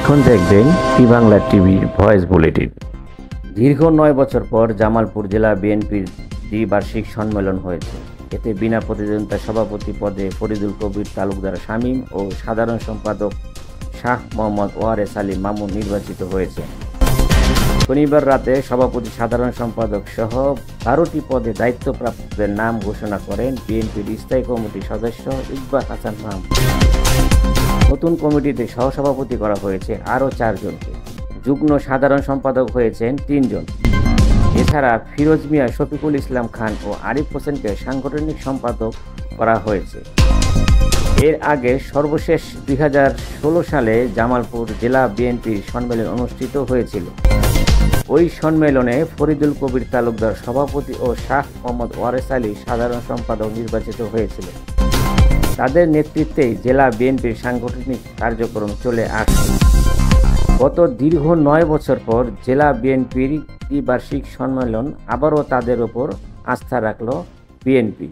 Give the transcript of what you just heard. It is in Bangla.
এখন দেখবেন ই বাংলা টিভির ভয়েস বুলেটিন। দীর্ঘ 9 বছর পর জামালপুর জেলা বিএনপির দ্বিবার্ষিক সম্মেলন হয়েছে। এতে বিনা প্রতিদ্বন্দ্বিতায় সভাপতি পদে ফরিদুল কবির তালুকদার শামীম ও সাধারণ সম্পাদক শাহ মোহাম্মদ ওয়ারেস আলী মামুন নির্বাচিত হয়েছে। শনিবার রাতে সভাপতি, সাধারণ সম্পাদক সহ 12টি পদে দায়িত্বপ্রাপ্তদের নাম ঘোষণা করেন বিএনপির স্থায়ী কমিটির সদস্য ইকবাল হাসান মাহমুদ। নতুন কমিটিতে সহসভাপতি করা হয়েছে আরও 4 জনকে। যুগ্ম সাধারণ সম্পাদক হয়েছেন 3 জন। এছাড়া ফিরোজ মিয়া, শফিকুল ইসলাম খান ও আরিফ হোসেনকে সাংগঠনিক সম্পাদক করা হয়েছে। এর আগে সর্বশেষ 2016 সালে জামালপুর জেলা বিএনপির সম্মেলন অনুষ্ঠিত হয়েছিল। ওই সম্মেলনে ফরিদুল কবির তালুকদার সভাপতি ও শাহ মোহাম্মদ ওয়ারেস আলী সাধারণ সম্পাদক নির্বাচিত হয়েছিল। তাদের নেতৃত্বেই জেলা বিএনপির সাংগঠনিক কার্যক্রম চলে আসছে। গত দীর্ঘ 9 বছর পর জেলা বিএনপির দ্বিবার্ষিক সম্মেলন আবারও তাদের ওপর আস্থা রাখল বিএনপি।